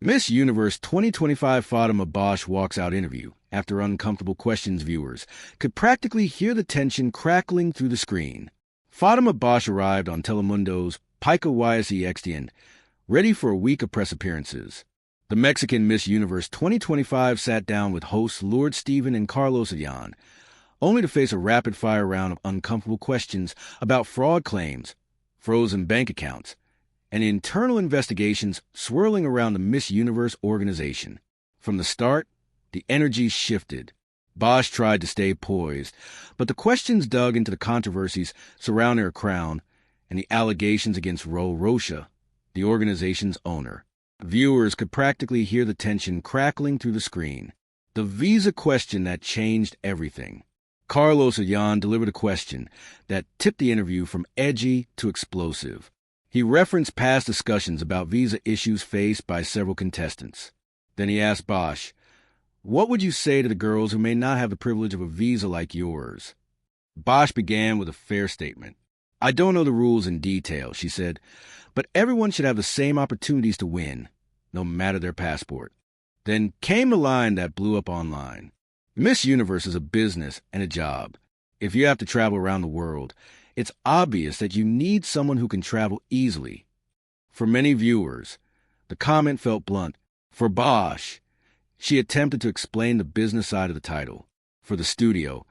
Miss Universe 2025 Fátima Bosch walks out interview after uncomfortable questions. Viewers could practically hear the tension crackling through the screen. Fátima Bosch arrived on Telemundo's Pica Extiende, ready for a week of press appearances. The Mexican Miss Universe 2025 sat down with hosts Lourdes and Carlos Adyan, only to face a rapid-fire round of uncomfortable questions about fraud claims, frozen bank accounts, and internal investigations swirling around the Miss Universe organization. From the start, the energy shifted. Bosch tried to stay poised, but the questions dug into the controversies surrounding her crown and the allegations against Rocha, the organization's owner. Viewers could practically hear the tension crackling through the screen. The visa question that changed everything. Carlos Adyan delivered a question that tipped the interview from edgy to explosive. He referenced past discussions about visa issues faced by several contestants. Then he asked Bosch, "What would you say to the girls who may not have the privilege of a visa like yours?" Bosch began with a fair statement. "I don't know the rules in detail," she said, "but everyone should have the same opportunities to win, no matter their passport." Then came the line that blew up online. Miss Universe is a business and a job. If you have to travel around the world, it's obvious that you need someone who can travel easily. For many viewers, the comment felt blunt. For Bosch, she attempted to explain the business side of the title. For the studio,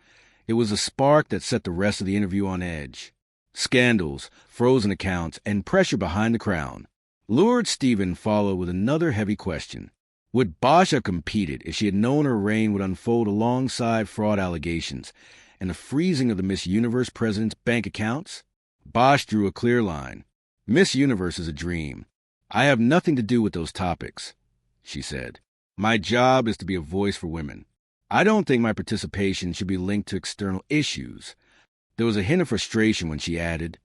it was a spark that set the rest of the interview on edge. Scandals, frozen accounts, and pressure behind the crown. Lourdes followed with another heavy question. Would Bosch have competed if she had known her reign would unfold alongside fraud allegations and the freezing of the Miss Universe president's bank accounts? Bosch drew a clear line. "Miss Universe is a dream. I have nothing to do with those topics," she said. "My job is to be a voice for women. I don't think my participation should be linked to external issues." There was a hint of frustration when she added,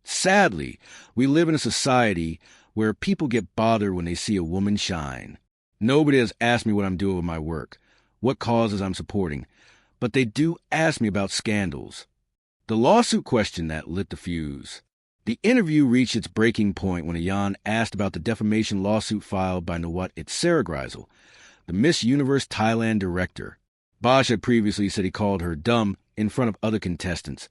"Sadly, we live in a society where people get bothered when they see a woman shine. Nobody has asked me what I'm doing with my work, what causes I'm supporting, but they do ask me about scandals." The lawsuit question that lit the fuse. The interview reached its breaking point when Adyan asked about the defamation lawsuit filed by Nawat Itzeragrisel, the Miss Universe Thailand director. Bosch had previously said he called her dumb in front of other contestants,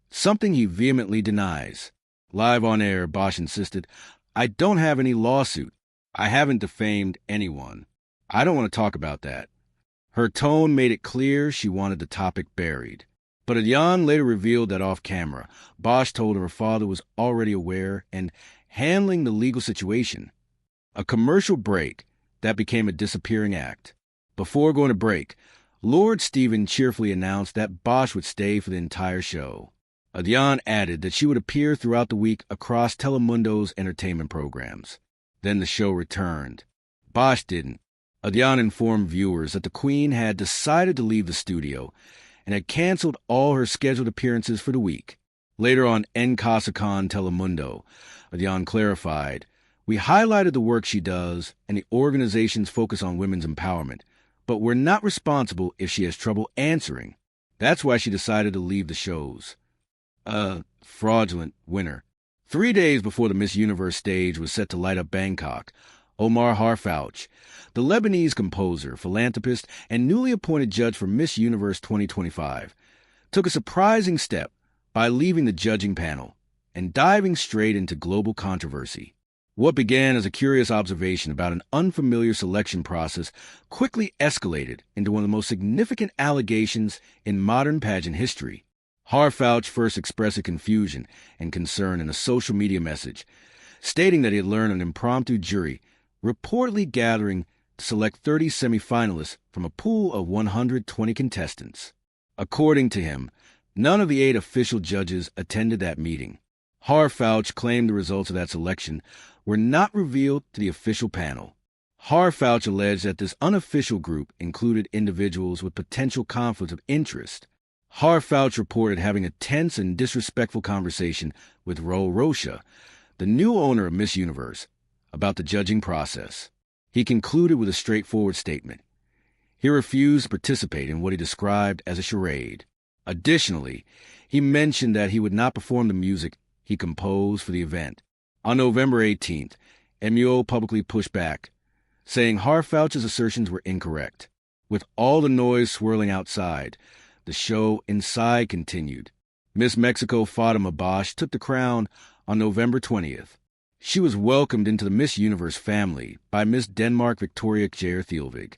something he vehemently denies. Live on air, Bosch insisted, "I don't have any lawsuit. I haven't defamed anyone. I don't want to talk about that." Her tone made it clear she wanted the topic buried. But Adyan later revealed that off camera, Bosch told her father was already aware and handling the legal situation. A commercial break that became a disappearing act. Before going to break, Lourdes cheerfully announced that Bosch would stay for the entire show. Adyan added that she would appear throughout the week across Telemundo's entertainment programs. Then the show returned. Bosch didn't. Adyan informed viewers that the Queen had decided to leave the studio and had canceled all her scheduled appearances for the week. Later on En Casa con Telemundo, Adyan clarified, "We highlighted the work she does and the organization's focus on women's empowerment, but we're not responsible if she has trouble answering. That's why she decided to leave the shows." Fraudulent winner. 3 days before the Miss Universe stage was set to light up Bangkok, Omar Harfouch, the Lebanese composer, philanthropist, and newly appointed judge for Miss Universe 2025, took a surprising step by leaving the judging panel and diving straight into global controversy. What began as a curious observation about an unfamiliar selection process quickly escalated into one of the most significant allegations in modern pageant history. Harfouch first expressed his confusion and concern in a social media message, stating that he had learned an impromptu jury reportedly gathering to select 30 semifinalists from a pool of 120 contestants. According to him, none of the 8 official judges attended that meeting. Harfouch claimed the results of that selection were not revealed to the official panel. Harfouch alleged that this unofficial group included individuals with potential conflicts of interest. Harfouch reported having a tense and disrespectful conversation with Rocha, the new owner of Miss Universe, about the judging process. He concluded with a straightforward statement. He refused to participate in what he described as a charade. Additionally, he mentioned that he would not perform the music he composed for the event. On November 18th, MUO publicly pushed back. saying Harfouch's assertions were incorrect. With all the noise swirling outside, the show inside continued. Miss Mexico Fátima Bosch took the crown on November 20th. She was welcomed into the Miss Universe family by Miss Denmark Victoria Kjær Thielvig,